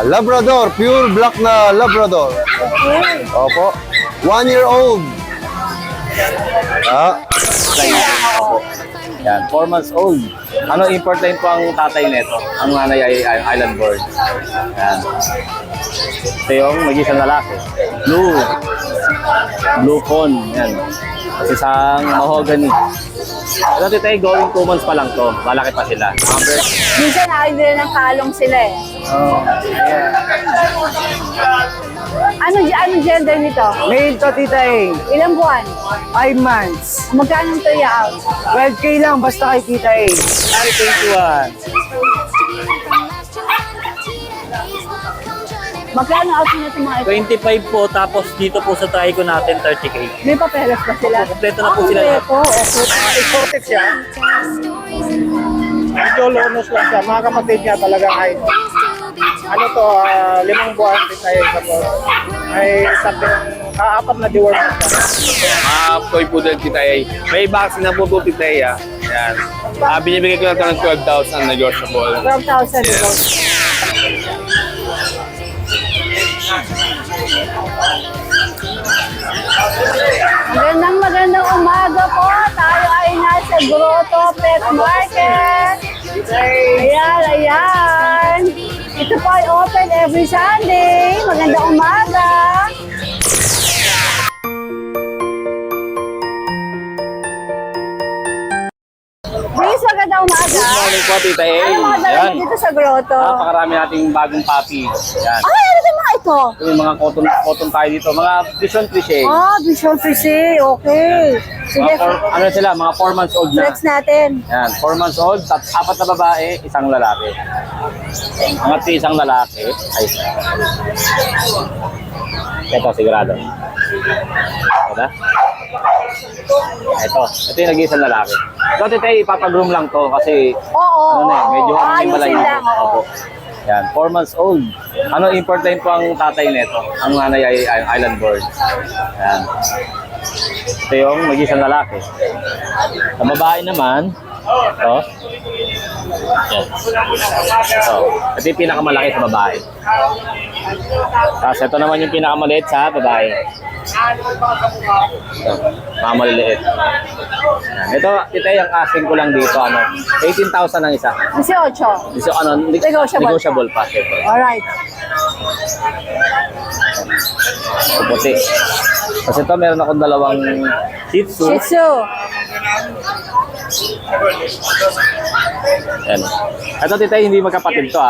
Labrador, pure black na Labrador. Okay. Opo. 1 year old. Yan, 4 months old. Ano, import line po ang tatay nito. Ang nanay ay island bird. Yan. Ito yung mag-isang lalaki. Blue cone. Yan. Isang mahogany. Ito tayo going 2 months pa lang to. Malaki pa sila. Minsan ayaw nila ng kalong sila eh. Oh, yeah. Ano gender nito? Male to, Tita A. Ilang buwan? 5 months. Magkano ito out? 12K lang, basta kay Tita A. Ari 21. Magkano out nito mga ito? 25 po, tapos dito po sa try ko natin 30K. May papeles ba sila? Kompleto na po sila. Kompleto, okay. Exotic siya. Medyo lonos lang siya. Mga kapatid niya talaga ay ano to, 5 buwan din tayo sa po. Ay sabi, 4 na deworm na siya. Toy poodle kita ay. May vaccine na po po kita ay. Yan. Binibigay ko lang ng 12,000 negotiable. 12,000 ito. Magandang umaga po. Tayo ay nasa Grotto Pet Market. Ayan. Ito po ay open every Sunday. Magandang umaga. Please, magandang umaga. Good morning po, Tita A. Ano mga dala niyo dito sa Grotto? Napakarami nating bagong puppy. Yan. Ay, ano din mga ito? Yung mga cotton tayo dito. Mga vision cliché. Visual Frisee. Okay. Sige, Ano sila? Mga 4 months old na. flex natin. Yan, 4 months old, 4 na babae, 1 lalaki. Mga 1 lalaki. Ay. Ito, sigurado. Ito. Ito yung nag-iisang lalaki. Ito, tayo ipapag-groom lang to kasi Oo. medyo Ayusin malay lang, oo. Opo. Yan, 4 months old. Ano, import line po ang tatay nito. Ang nanay ay island bird. Yan. Ito yung mag-isang lalaki. Sa babae naman, ito. Yan. Ito yung pinakamalaki sa babae. Tapos ito naman yung pinakamaliit sa babae. Ito, mga maliliit. Yan. Ito yung asking ko lang dito. 18,000 ang isa. 18. So, negotiable pa. Siyempre. Alright. Ito puti. Kasi ito, meron akong 2 Shih Tzu. Shih Tzu. Yan. Ito, tita, hindi magkapatid to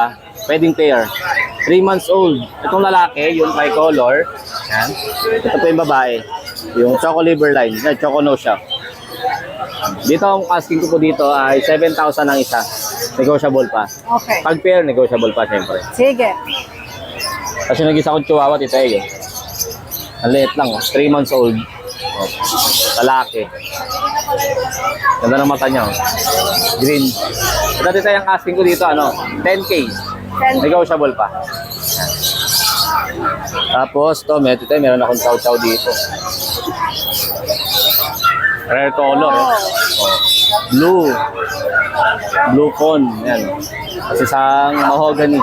Pwedeng pair. 3 months old. Itong lalaki, yung tricolor. Yan. Ito po yung babae. Yung choco liver line. Choco nose siya. Dito, ang asking ko po dito ay 7,000 ang isa. Negotiable pa. Okay. Pag pair, negotiable pa siyempre. Sige. Kasi nag-isa kong chihuahua, tita, yun. Ang liit lang, 3 months old. Lalaki. Ganda ng mata niya. Green. Ito, tita, yung asking ko dito, 10K. Negotiable pa. Tapos, tita, meron akong chow-chow dito. Rare color. Blue cone. Yan. Isang mahogany.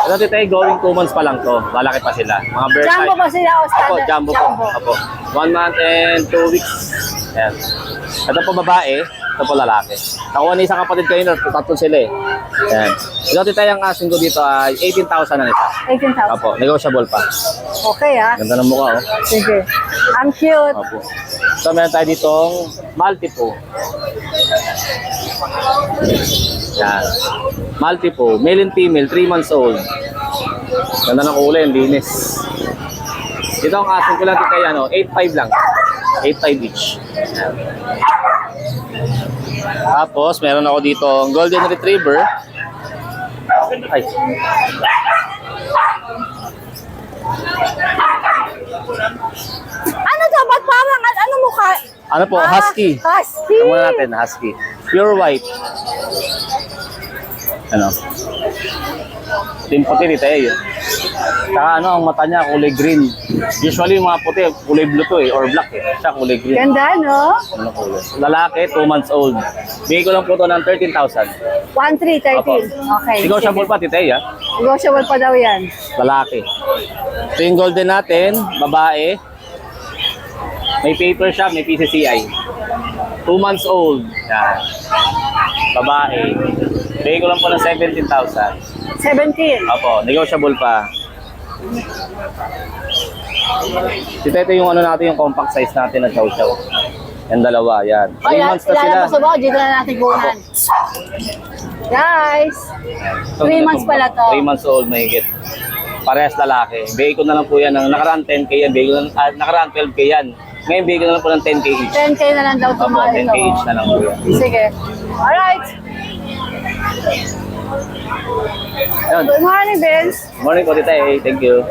Ito, tita, going 2 months pa lang to. Malaki pa sila. Mga bird Jumbo ba sila o standard? Opo, jumbo po. Opo. 1 month and 2 weeks. Yan. Ito po babae. Ito po lalaki. Nakuha ni isang kapatid kayo, 3 sila eh. Yan. Ito, tita, yung asking ko dito ay 18,000 ang isa. 18,000. Opo, negotiable pa. Okay Ganda ng mukha, Sige. Ang cute. Opo. So, meron tayo ditong Maltipoo. Yan. Maltipoo. Male and female, 3 months old. Ganda ng kulay, ang linis. Ito ang asking ko lang dito ay 8,500 lang. 8,500 each. Yan. Tapos, meron ako dito ang Golden Retriever. Ay. Ano to? Ba't parang ano mukha? Ano po? Husky. Husky. Ito muna natin, Husky. Pure white. Ano? Team puti dito eh. Saka ano, ang mata niya kulay green. Usually yung mga puti, kulay blue to eh, or black eh. Siya kulay green. Ganda, no? Ano kulay? Lalaki, 2 months old. Bigay ko lang po ito ng 13,000. 1,313. Opo. Okay. Negotiable pa, titay ah. Negotiable pa daw yan. Lalaki. Ito yung golden natin, babae. May paper siya, may PCCI. 2 months old. Yan. Babae. Bigay ko lang po ng 17,000. 17. Opo, negotiable pa. Ito yung ano natin, yung compact size natin na chow-chow. Yung dalawa, yan. 3 months na sila. Ilalabas mo, dito na natin kunan. Guys, 3 months pala to. 3 months old, mahigit. Parehas lalaki. Bigay ko na lang po yan. Nakaraan 10K yan. Bigay ko na, nakaraan 12K yan. Ngayon, bigay ko na lang po ng 10K each. 10K na lang daw Opo, tumalo. 10K each na lang po yan. Sige. Alright. Yun. Good morning, Vince. Morning po, tita. Thank you.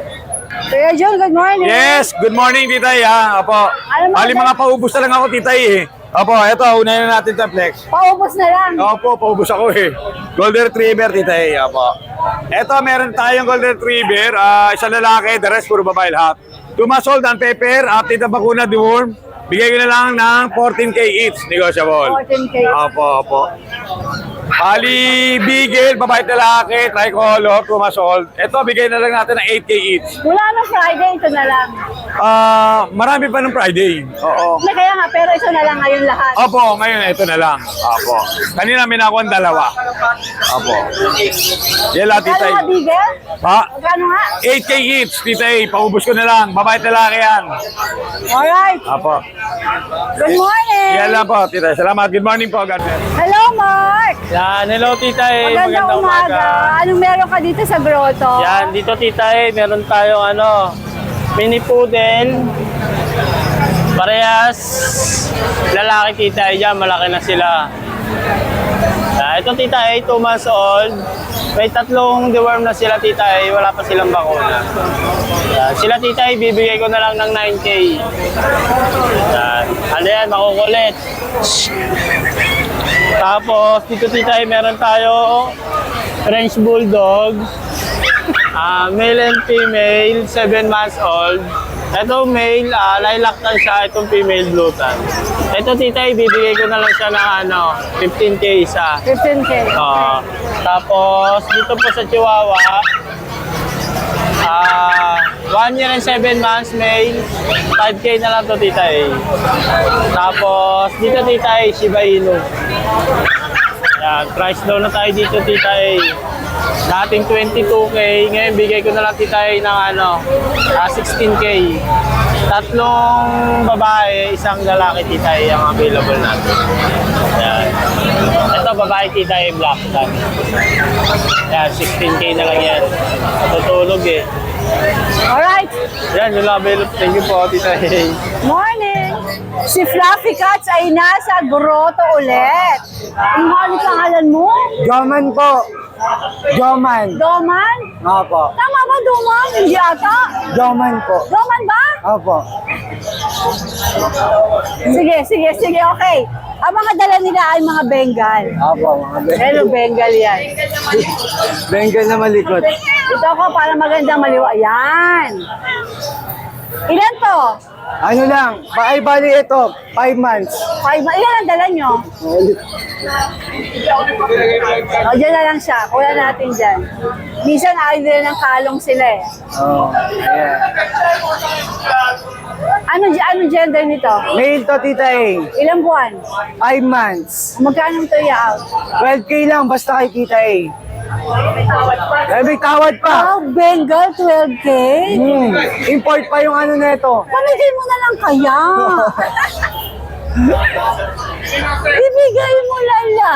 Kuya John, good morning. Yes, good morning Titay ha. Opo. Ano Bali mga paubos na lang ako Titay eh. Opo, eto, unahin na natin ito flex. Paubos na lang. Opo, paubos ako eh. Golden Retriever Titay, opo. Eto, meron tayong Golden Retriever, isang lalaki, the rest puro babae lahat. 2 months old, ang pepper, update ang bakuna, deworm. Bigay ko na lang ng 14K each, negotiable. 14K. Opo, opo. Bali, bigel, babae at lalaki, tricolor, 2 months old. Ito, bigay na lang natin ng 8K each. Mula na Friday, ito na lang. Marami pa ng Friday. Oo. Hindi, kaya nga, pero ito na lang ngayon lahat. Opo, ngayon ito na lang. Opo. Kanina may nakuha ang dalawa. Opo. Yan lang, Kano titay. nga, Bigel? Pa? Kano nga? 8K each, titay. Paubos ko na lang. Babae at lalaki yan. Alright. Opo. Good morning. Yan lang po, titay. Salamat. Good morning po. God bless. Hello, Mark. Yan, hello tita eh. Magandang umaga. Anong meron ka dito sa grotto? Yan, dito tita eh, meron tayong ano, mini poodle. Parehas lalaki tita eh, dyan, malaki na sila. Ito tita eh, 2 months old. May 3 deworm na sila tita eh, wala pa silang bakuna. Sila tita eh, bibigay ko na lang ng 9K. Yan. Ano yan, makukulit. Tapos dito tita eh, meron tayo French Bulldog. Male and female, 7 months old. Ito male, lilac tan siya. Itong female blue tan. Ito tita, ibibigay ko na lang siya ng ano, 15K isa. 15K. Tapos dito po sa Chihuahua, 1 year and 7 months male, 5K na lang to tita eh. Tapos dito tita eh, Shiba Inu. Yan, price low na tayo dito tita eh. Dating 22K, ngayon bigay ko na lang tita eh ng ano, 16K. 3 babae, 1 lalaki tita eh ang available natin. Yan. Ito babae tita eh, black tan. Yan, 16K na lang yan. Tutulog eh. Alright. Yan, yung available. Thank you po tita eh. Morning. Si Fluffy Cats ay nasa grotto ulit. Ang halit pangalan mo? Joman po. Joman. Doman? Opo. Tama ba Doman? Hindi ata. Joman po. Doman ba? Opo. Sige, okay. Ang mga dala nila ay mga Bengal. Opo, mga Hello, Bengal yan. Bengal na malikot. Ito ko para magandang maliwa. Yan. Ilan to? Ano lang, ay bali ito, 5 months. 5 ilan ang dala nyo? O, dyan na lang siya. Kuha natin dyan. Minsan ayaw nila ng kalong sila eh. Oh, yeah. Ano gender nito? Male to, tita eh. Ilang buwan? 5 months. Magkano ito out? 12K lang, basta kay tita eh. May tawad pa. Oh, Bengal, 12K? Import pa yung ano na ito. Pamigay mo na lang kaya. Ibigay mo lala.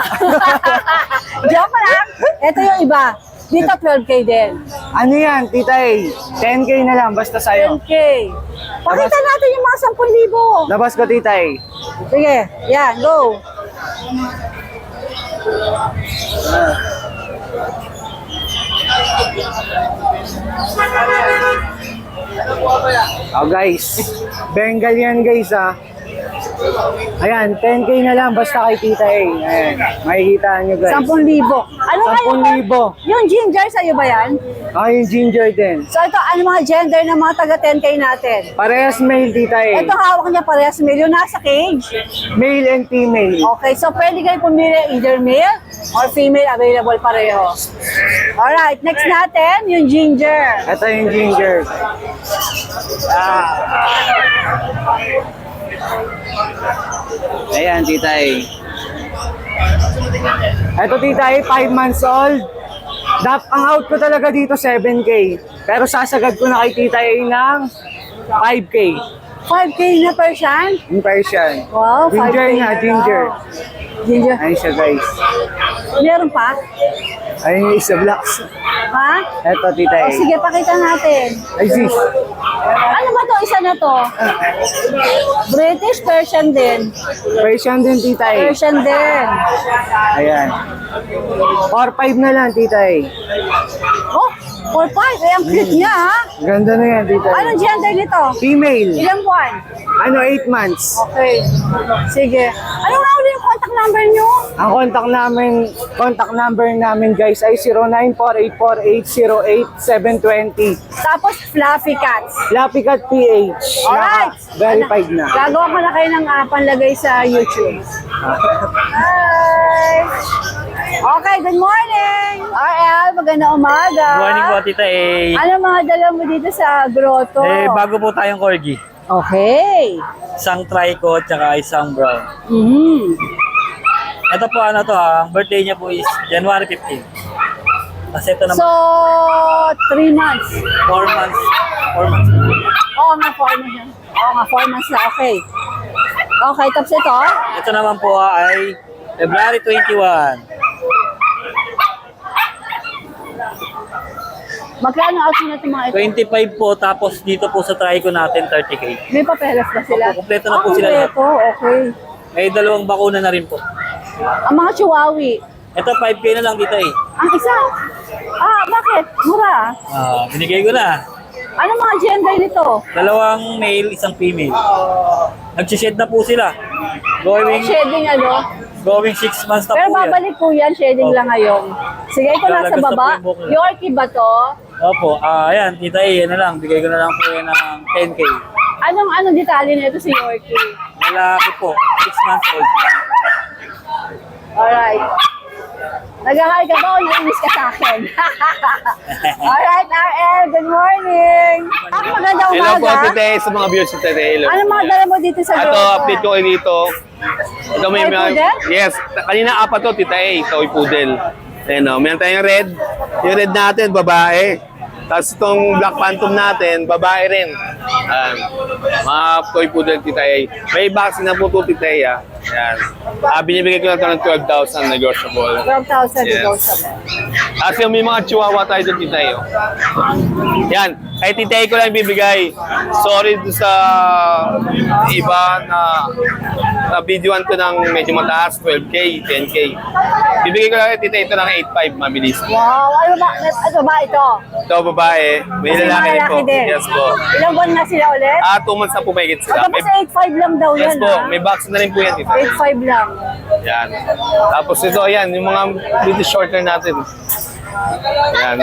Joke lang. Ito yung iba. Dito 12K din. Ano yan, tita eh. 10K na lang, basta sa'yo. 10K. Pakita natin yung mga 10,000. Labas ko, tita eh. Sige, yan, go. Oh guys, Bengal yan guys ah. Ayan, 10K na lang basta kay Tita A. Ayan, makikita nyo guys. 10,000. Ano kayo? 10,000. Yung ginger sa'yo ba yan? Yung ginger din. So ito, ano mga gender ng mga taga 10K natin? Parehas male, Tita A. Ito hawak niya parehas male. Yung nasa cage. Male and female. Okay, so pwede kayo pumili either male or female, available pareho. Alright, next natin, yung ginger. Ito yung ginger. Ayan, Tita A. Ito, Tita A, 5 months old. Ang out ko talaga dito, 7K. Pero sasagad ko na kay Tita A ng 5K. 5K na Persian? Yung Persian. Wow, 5K Ginger nga, na ginger. daw. Ginger. Ayun siya, guys. Meron pa? Ayun yung isa blocks. Ha? Ito, Tita A. O sige, pakita natin. Ay, sis. Ano ba to? Isa na to? British Persian din. Persian din, Tita A. Persian din. Ayan. 4-5 na lang, Tita A. Oh, 4-5. Ay, ang cute niya, ha? Ganda na yan, Tita A. Anong gender nito? Female. Ilang buwan? 8 months. Okay. Sige. Ano nga ulit yung contact number nyo? Ang contact number namin guys ay 09484808-720. Tapos, Fluffy Cats. Lapikat PH. Alright. Verified na. Gagawa ko na kayo ng panlagay sa YouTube. Hi! Okay, good morning! RL, magandang umaga. Good morning po, Tita A. Ano mga dala mo dito sa grotto? Bago po tayong corgi. Okay. Isang trico at saka isang brown. Mhm. Ito po, ang birthday niya po is January 15. Kasi ito naman, So, 3 months. 4 months. 4 months. Oo nga, 4 months na. Oo nga, 4 months na. Okay. Okay, tapos ito? Ito naman po ay February 21. Magkano out na itong mga ito? 25 po, tapos dito po sa trico natin, 30K. May papeles ba sila? Opo, kompleto na po sila lahat. Kompleto, okay. May 2 bakuna na rin po. Ang mga chihuahui. Ito, 5K na lang, Tita A. Ang isa? Bakit? Mura. Binigay ko na. Ano mga gender nito? 2 male, isang female. Nagsished na po sila. Shading Going 6 months na Pero po yan. babalik po yan, shading Opo. lang ngayon. Sige, ito nasa Lalagos na baba. po yung buhok niya. Yorkie ba to? Opo, ayan, Tita A, yan na lang. Bigay ko na lang po yan ng 10K. Anong detalye nito si Yorkie? Lalaki po, 6 months old. Alright. Nag-hi ka ba o nainis ka sa akin? Alright, RL, good morning. Magandang Hello po, umaga. Tite, sa mga viewers ng Tite. Hello. Ano mga dala mo dito sa Ito, grotto? update ko kayo dito. Ito may Toy poodle? Yes, kanina 4 to, Tita A, toy poodle. Ayan o, meron tayong red. Yung red natin, babae. Tapos itong black phantom natin, babae rin. Mga toy poodle, Tita A. May vaccine na po ito, Tita A. Ayan. Binibigay ko na ito ng 12,000 negotiable. 12,000 Yes. negotiable. Tapos yung may mga chihuahua tayo doon, Tita A. Yan, kay Tita A ko lang bibigay. Sorry doon sa iba na videoan ko ng medyo mataas, 12K, 10K. Bibigay ko lang kay Tita A ito ng 8,500, mabilis. Wow, ano ba ito? Ito, babae. May Kasi lalaki mga rin po. lalaki din. Yes po. Ilang buwan na sila ulit? 2 months na po may sila. Tapos 8.5 lang daw Yes yan, po, ha? may vaccine na rin po yan, Tita. 8.5 lang. Yan. Tapos ito, yan, yung mga British Shorter natin. Yan.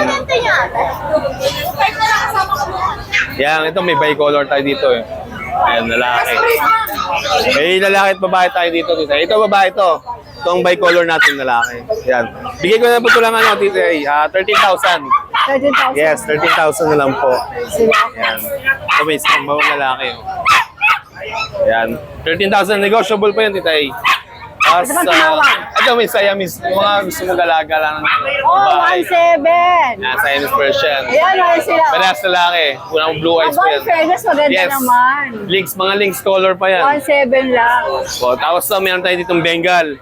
Yan, ito may bicolor tayo dito eh. Ayan, lalaki. May lalaki at babae tayo dito, Tita. Ito, babae to. Itong bicolor natin, lalaki. Yan. Bigay ko na po ito lang, Tita. 13,000. 13,000. Yes, 13,000 na lang po. Sila. Yan. Ito may isang bawang lalaki. Oh. Yan. 13,000 negotiable pa yun, Tita. Tapos, Ito bang tinawag? ito may Siamese. Yung mga gusto mo galaga lang ng Oh, babae. 1.7. Yan, Siamese Persian. Ayan, meron sila. Parehas lalaki. Unang blue eyes Aba, pa yan. fairness, maganda Yes. naman. Links, mga links color pa yan. 1.7 lang. So, tapos meron tayo ditong Bengal.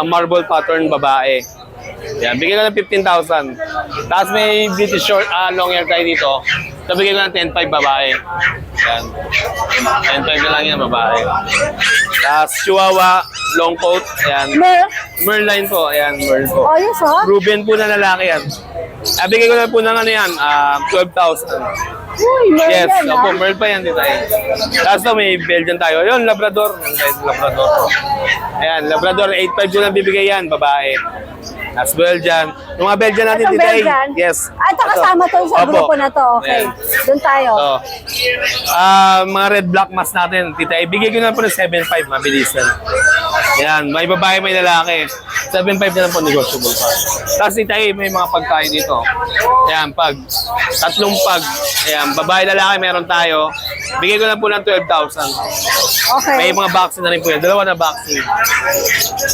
Marble pattern babae. Yan, bigyan ko ng 15,000. Tapos may British short, long hair tayo dito. So, bigyan ko ng 10,500 babae. Yan. 10,500 na lang yan, babae. Tapos Chihuahua, long coat. Ayan. Merline po. Ayan, Merl po. Oh, yes, ha? Ruben po na lalaki yan. Bigyan ko na po ng ano yan, 12,000. Uy, meron Yes, yan, opo, ah. Merl pa yan dito eh. Tapos to, may Belgian tayo. Yun, Labrador. Labrador. Ayan, Labrador, 8.5 ko lang bibigay yan, babae. Tapos Belgian. Yung mga Belgian natin Itong dito eh. Belgian? Yes. Ah, ito kasama to sa Opo. grupo na to. Okay. Ayan. Doon tayo. So, mga red black mask natin, tita, ibigay ko na po ng 7.5, mabilisan. Yan, may babae, may lalaki. 7.5 na lang po, negotiable pa. Tapos tita, may mga pagkain dito. Yan, tatlong pag. Yan, babae, lalaki, meron tayo. Bigay ko na po ng 12,000. Okay. May mga vaccine na rin po yan. Dalawa na vaccine.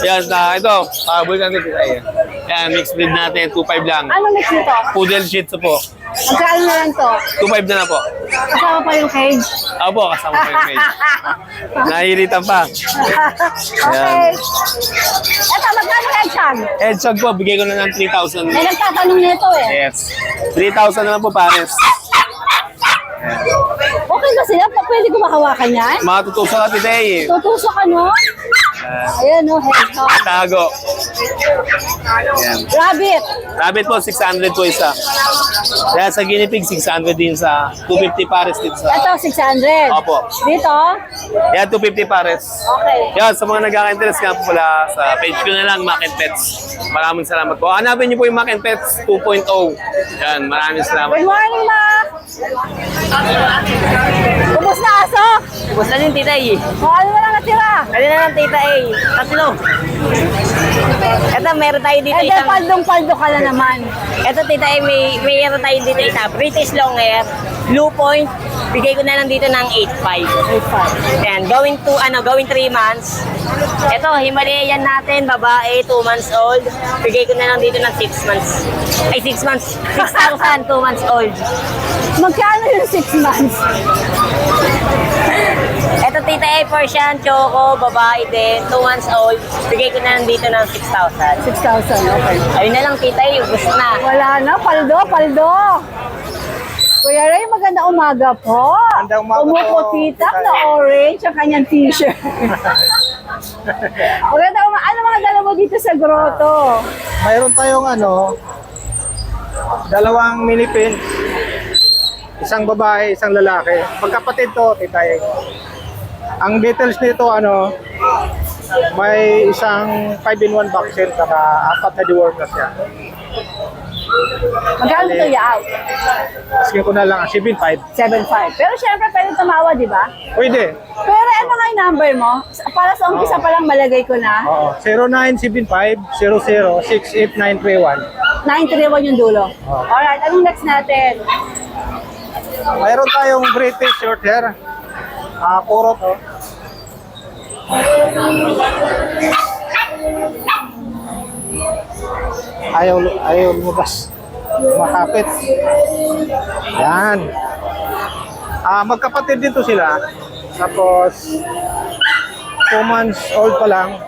Yan, ito, pakabuhay ka natin. Yan, mixed breed natin, 2.5 lang. Ano mix nito? Poodle Shih Tzu po. Magkano na lang to? 2.5 na po. Kasama pa yung cage. Ako po, kasama ko yung mail. Nahihilitan pa. Okay. Eto, magkano headshot? Headshot po, bigay ko na ng 3,000. May nagtatanong nito eh. Yes. 3,000 na lang po, pares. Okay ba sila? Pwede ko mahawakan yan? Matutusok ka today. Tutusok ka no? Ayan o, headshot. Tago. Yan. Rabbit. Rabbit po, 600 po isa. Kaya sa guinea pig, 600 din sa 250 pares din sa... Ito, 600. Opo. Dito? Yan, 250 pares. Okay. Yan, sa mga nagkaka-interest nga po pala sa page ko na lang, Mac and Pets. Maraming salamat po. Hanapin niyo po yung Mac and Pets 2.0. Yan, maraming salamat. Good morning, Ma. Ubus na aso. Ubus na yung tita eh. O, ano na lang natira? Ano na lang tita eh? Tatlo. Ito, meron tayo dito Eh, isang... paldong-paldo ka na naman. Ito tita eh, meron tayo dito isa. British long hair, Blue Point. Bigay ko na lang dito ng 8.5. Ayan, going 3 months. Ito, Himalayan natin, babae, 2 months old. Bigay ko na lang dito ng 6 months. Ay, 6 months. 6,000, 2 months old. Magkano yung 6 months? Ito tita eh, Persian, Choco, babae din, 2 months old. Bigay ko na lang dito ng 6,000. 6,000, okay. Ayun na lang tita eh, ubus na. Wala na, paldo. Kuya Ray, maganda umaga po. Maganda umaga po. Umuputitak na orange ang kanyang t-shirt. Maganda umaga. Ano mga dala mo dito sa grotto? Mayroon tayong dalawang mini pin. Isang babae, isang lalaki. Magkapatid to, titay. Ang details nito, may isang 5-in-1 vaccine, saka 4 na deworm na siya. Magkano ito out? Asking ko na lang, 7.5. 7.5. Pero syempre pwede tumawa, di ba? Pwede. Pero ano nga yung number mo? Para sa umpisa pa lang malagay ko na. Oo. 0975-00-68931. 931 yung dulo. Alright, anong next natin? Mayroon tayong British short hair. Puro to. Ayaw lumabas. Makapit. Yan. Magkapatid dito sila. Tapos 2 months old pa lang.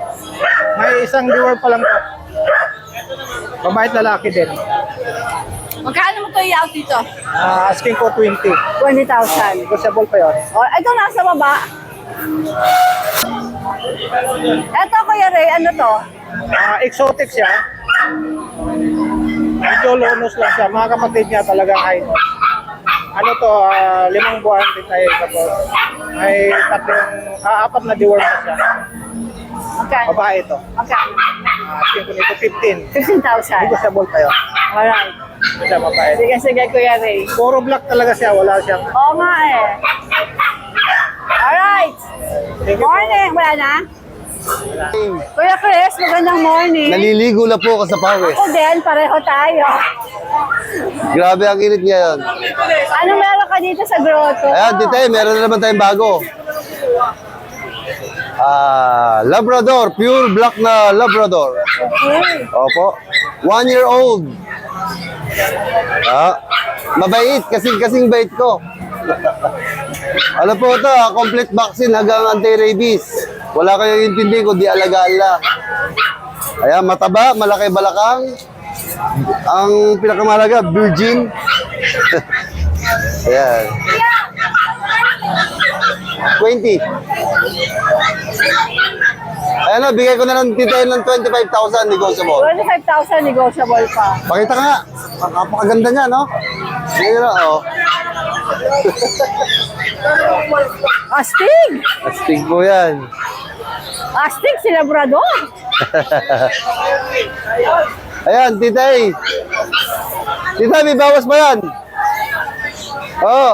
May isang viewer pa lang to. Babae at lalaki din. Magkano mo ito i-out dito? Asking ko 20. 20,000. Negotiable pa yun. O, ito nasa baba. Ito, Kuya Ray, ano to? Exotic siya. Medyo lonos lang siya. Mga kapatid niya talagang high note. 5 buwan din tayo. Tapos may 4 na deworm na siya. Magkano? Babae ito. Magkano? Asking ko nito 15. 15,000. Negotiable pa yun. Alright. Siya babae. Sige, Kuya Ray. Puro black talaga siya. Wala siyang... Oo nga eh. Alright. Thank you. Morning. Wala na? Kuya Chris, magandang morning. Naliligo na po ako sa pawis. Ako din, pareho tayo. Grabe ang init ngayon. Anong meron ka dito sa grotto? Ayan, dito meron na naman tayong bago. Labrador, pure black na Labrador. Okay. Opo. 1 year old. Mabait, kasing bait ko. Ano po ito, complete vaccine hanggang anti-rabies. Wala kayong intindi kundi alagaan lang. Ayan, mataba, malaki balakang. Ang pinakamalaga, virgin. Ayan. 20. Ayan na, bigay ko na lang titayin ng 25,000 negotiable. 25,000 negotiable pa. Pakita nga. Napakaganda niya, no? Sige na, oh. Astig! Astig po yan. Astig si Labrador. Ayan, titay. Tita, may bawas ba yan? Oo.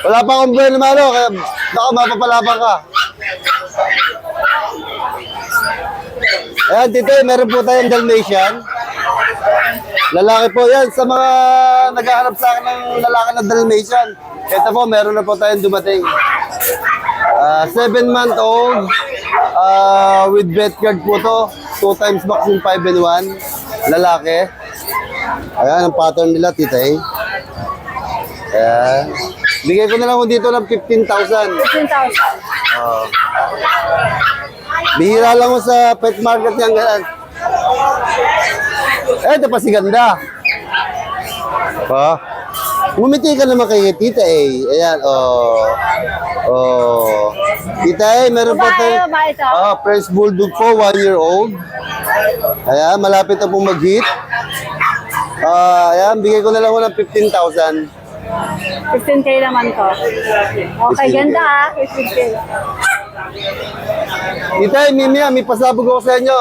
Wala pa akong buwan naman, kaya baka mapapalaban ka. Ayan, titay, meron po tayong Dalmatian. Lalaki po yan. Sa mga naghahanap sa akin ng lalaki ng Dalmatian, ito po, meron na po tayong dumating. 7-month-old with vet card po to. 2 times vaccine 5-in-1. Lalaki. Ayan, ang pattern nila, titay. Ayan. Bigay ko na lang dito ng 15,000. 15,000. Bihira lang ko sa pet market niyang ganun. Ito pa si ganda. Ngumiti ka naman kay tita eh. Ayan, Tita eh, meron po tayo. Babae to. French Bulldog po, 1-year-old. Ayan, malapit na pong mag-hit. Ayan, bigay ko na lang ng 15,000. 15K naman to. Okay, 15K. ganda ah. 15K. Tita eh, Mimia, may pasabog ako sa inyo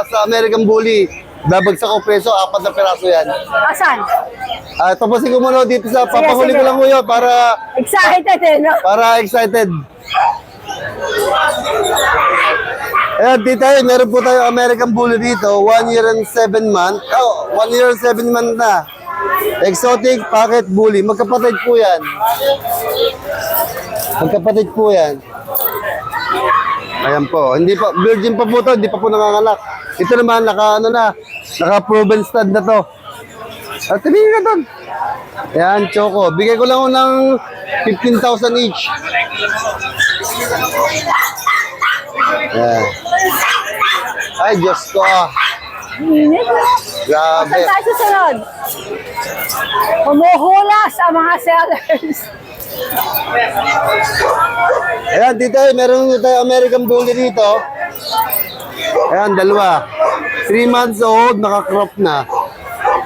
sa American Bully. Babagsak ko preso, 4 na peraso yan. Asan? Tapusin ko muna dito sa papahuli sige. ko lang ko yun para Excited eh, no? excited. Ayan, tita, meron po tayo American Bully dito, 1 year and 7 months. 1 year and 7 months na. Exotic Pocket Bully. Magkapatid po yan. Ayan po. Hindi pa, virgin pa po to, hindi pa po nanganganak. Ito naman, naka-proven stud na to. At tingin ka doon. Ayan, Choco. Bigay ko lang ng 15,000 each. Ayan. Ay, Diyos ko ah. Init no? Grabe. Saan tayo susunod? Humuhulas ang mga sellers. Ayan, dito meron tayo American Bully dito. Ayan, dalawa. 3 months old, naka-crop na.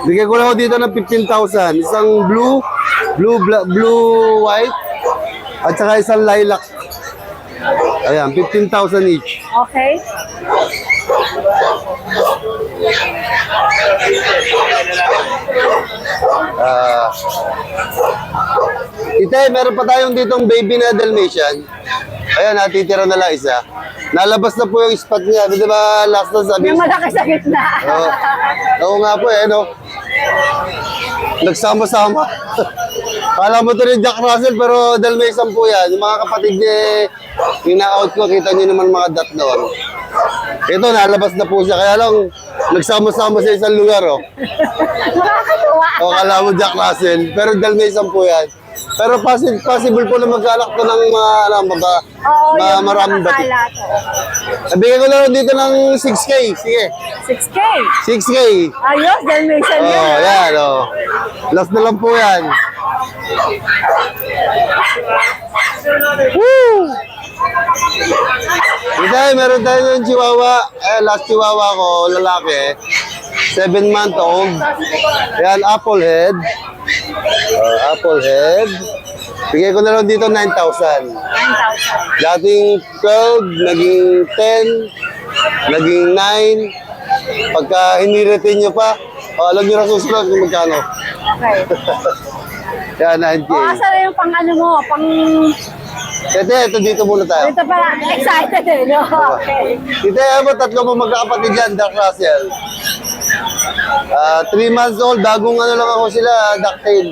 Bigay ko lang ako dito ng 15,000. Isang blue, white, at saka isang lilac. Ayan, 15,000 each. Okay. Ite, meron pa tayong ditong baby na Dalmatian. Ayan, natitira na lang isa. Nalabas na po yung spot niya. Di ba last na sabi? Yung malaki sa gitna. Oo nga po no? Nagsama-sama. Kala mo ito rin Jack Russell, pero Dalmatian po yan. Yung mga kapatid niya, ina-out ko, kita niyo naman mga dot doon. Ito, nalabas na po siya. Kaya lang, nagsama-sama sa isang lugar, Nakakatuwa. kala mo Jack Russell, pero Dalmatian po yan. Pero possible po na mag-alak to ng mga, Oo, yung maraming batik. nakakala to. Nabigay ko lang dito ng 6K. Sige, 6K. 6K. Ayos, Dalmatian Oh, yan. yan, oh. Last na lang po yan. Woo! Ito, meron tayo ng chihuahua. Last chihuahua ko, lalaki. 7-month-old. Ayan, apple head. Apple head. Bigay ko na lang dito 9,000. 9,000. Dating 12, naging 10, naging 9. Pagka hiniretin nyo pa, alam nyo na susunod kung magkano. Okay. Kaya 9K. O, asa na yung pang ano mo? Pang... Ito dito muna tayo. Dito pala, excited eh, no? Okay. Dito mo, 3 po magkakapatid yan, Dark Russell. 3 months old, bagong ano lang ako sila, ducktail.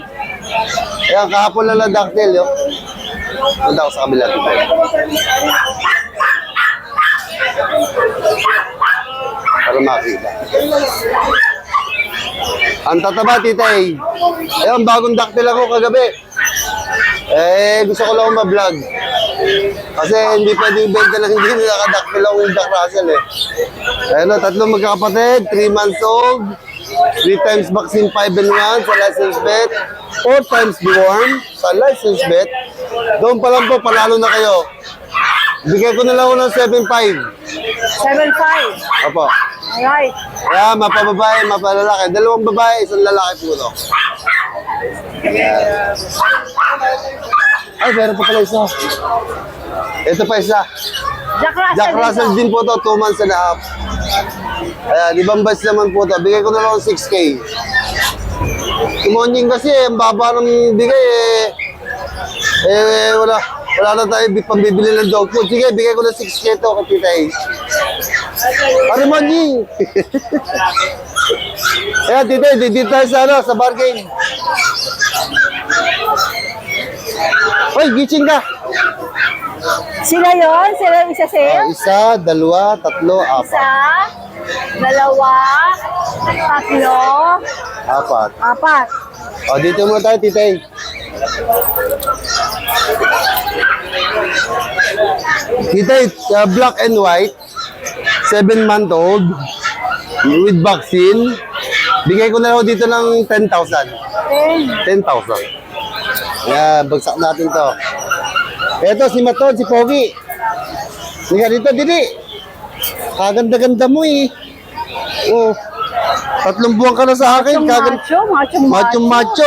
Ayan, kahapon lang lang ducktail, yo. Punta ako sa kabila. Para makita. Ang tataba, titay. Ayun, bagong ducktail ako kagabi. Gusto ko lang ma-vlog. Kasi hindi pwedeng benta lang hindi nakadaktil ako yung Jack Russell Ayun, 3 magkakapatid, 3 months old, 3 times vaccine 5-in-1 sa license vet, 4 times deworm sa license vet. Doon pa lang po, panalo na kayo. Bigay ko na lang ako ng 7.5. 7.5. Opo. Alright. Kaya mapababae, mapalalaki. 2 babae, 1 lalaki po to. Ayan. Ay, meron pa pala isa. Ito pa isa. Jack Russell. Jack Russell dito. din po to, 2 months and a half. Ayan, ibang batch naman po to. Bigay ko na lang 6K. Tumonying kasi, ang baba ng bigay wala na tayo pambibili ng dog food. Sige, bigay ko na 6K to kay Tita A. Arimonying! Ayan, Tita A, dito tayo sa bargain. Hoy, gitching ka! Sila yon, sila yung isa sale. Isa, dalawa, tatlo, Isa, apat. dalawa, tatlo, Apat. apat. O, dito muna tayo, Tita A. Tita A, black and white, 7-month-old, with vaccine. Bigay ko na lang dito ng 10,000. 10,000. Yan, bagsak natin to. Eto, si Maton, si Pogi. Liga dito, Didi. Kaganda-ganda mo eh. Oh. 3 buwan ka na sa akin. Macho.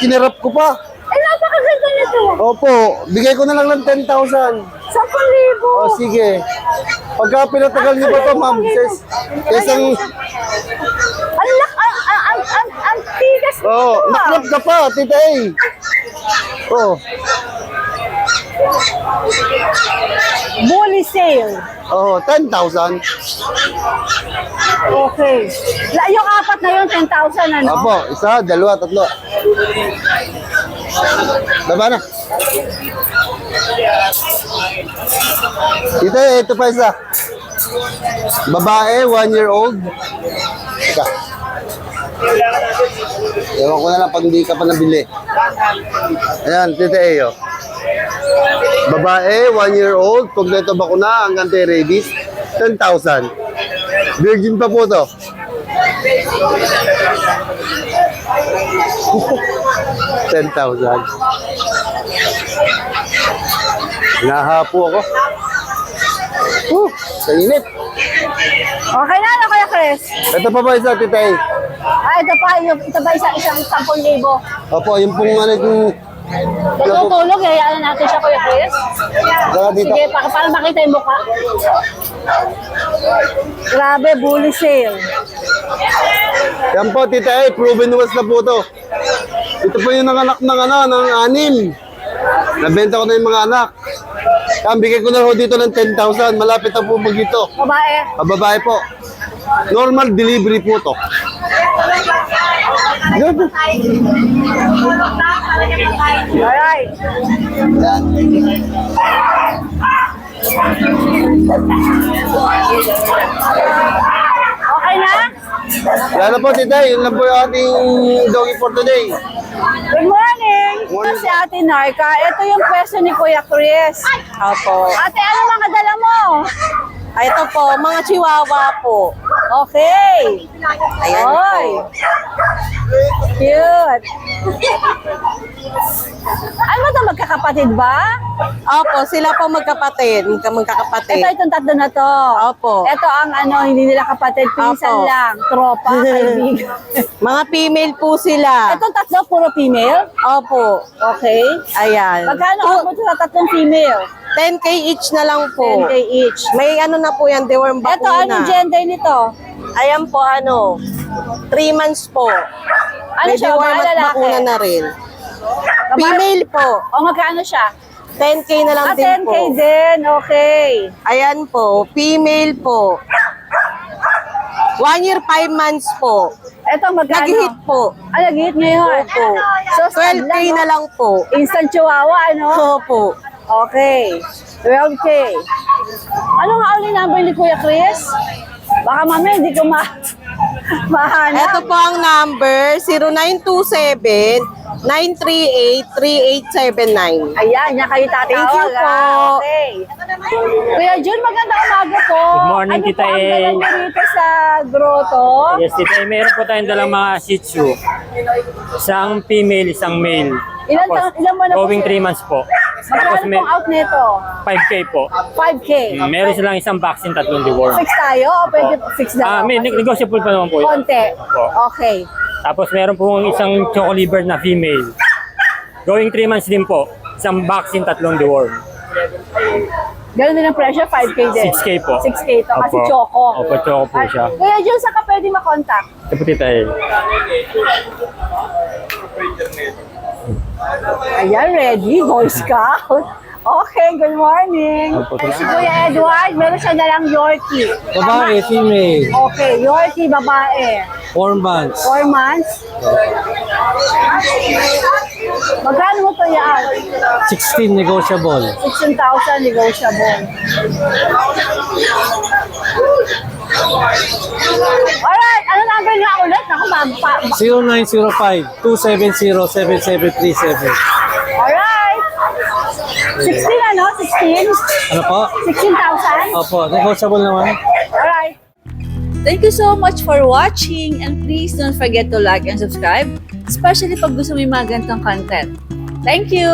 Kinirap ko pa. Ay, napakaganda nito. Opo, bigay ko na lang ng 10,000. 10,000. O, sige. Pagka pinatagal niyo ba ito, ma'am? Kesang... Ang tigas nito. Oh, nakrap ka pa, Tita A. Oh, Bully sale. oh, 10,000. Okay. Yung apat na yun, 10,000 ano? Opo, isa, dalawa, tatlo. Baba na. Tita, ito pa isa. Babae, 1-year-old. Ika. Ewan ko na lang pag hindi ka pa nabili. Ayan, Tita A, oh. Babae, 1-year-old. Kompleto bakuna, ang anti-rabies. 10,000. Virgin pa po to. 10,000. Nahapo ako. Sa init. Okay na, ano kaya, Chris? Ito pa ba isa, Tita A? Ito ba isang 10,000? Opo, yung pong ano yung... Natutulog eh, ano natin siya, Kuya Chris? Saka dito. Sige, para makita yung mukha. Grabe, bully sale. Yan po, Tita A, proven was na po to. Ito po yung nanganak ng ng 6. Nabenta ko na yung mga anak. Kaya bigay ko na ho dito ng 10,000. Malapit na po mag dito. Babae. Babae po. Normal delivery po to. Good. Alright. Okay na? Wala na po, Tita. Yun lang po yung ating doggy for today. Good morning! Ito si Ate Narca. Ito yung pwesto ni Kuya Chris. Opo. Ate, ano mga dala mo? Ito po, mga chihuahua po. Okay. Ayan Oy. po. Cute. Ano ba ito, magkakapatid ba? Opo, sila po magkapatid. Magkakapatid. Ito, itong tatlo na to. Opo. Ito ang hindi nila kapatid, pinsan Opo. lang, tropa, kaibigan. Mga female po sila. Itong tatlo, puro female? Opo. Okay. Ayan. Magkano ang buto sa tatlong female? 10K each na lang po. 10K each. May ano na po yan, deworm Ito, bakuna. anong gender nito? Ayan po, 3 months po. Ano May siya, deworm babae, at lalaki? bakuna na rin. Babae? Female po. O magkano siya? 10K na lang din 10K po. din, okay. Ayan po, female po. 1 year, 5 months po. Ito, magkano? Nag-hit po. Nag-hit ngayon? Opo. So, stud 12K na lang po. Instant chihuahua, ano? Opo. Okay. 12K. Ano nga ulit number ni Kuya Chris? Baka mamaya hindi ko mahanap. Ito po ang number, 0927-938-3879. Ayan, yan kayo tatawag. Thank you po. Okay. Kuya Jun, magandang umaga po. Good morning, ano Tita po ang E. dala niyo rito sa grotto? Yes, Tita A, meron po tayong dalang mga Shih Tzu. Isang female, isang male. Ilan mo na po Going siya? 3 months po. Tapos Magkano may pong out nito? 5K po. 5K. Meron silang isang vaccine, 3 deworm. Fix tayo o pwede fix na? May negotiable pa naman po yun. Konti. Opo. Okay. Tapos meron po isang choco liver na female. Going 3 months din po. Isang vaccine, 3 deworm. Ganun din ang presyo, 5K din. 6K po. 6K to, kasi Opo. choco. Opo, choco po siya. Kuya Jun, saan ka pwede makontakt? Ito po Tita A. Ayan, ready, Boy Scout. Okay, good morning. Si Kuya Edward, meron siya nalang Yorkie. Babae, female, Okay, Yorkie, babae. 4 months. 4 months. Magkano mo to yan? 16 negotiable. 16,000 negotiable. Alright, ano number nga ulit? Ako, 0905-270-7737. Alright. 16 ano? 16? Ano po? 16,000? Opo, negotiable naman. Alright. Thank you so much for watching and please don't forget to like and subscribe, especially pag gusto mo yung mga ganitong content. Thank you!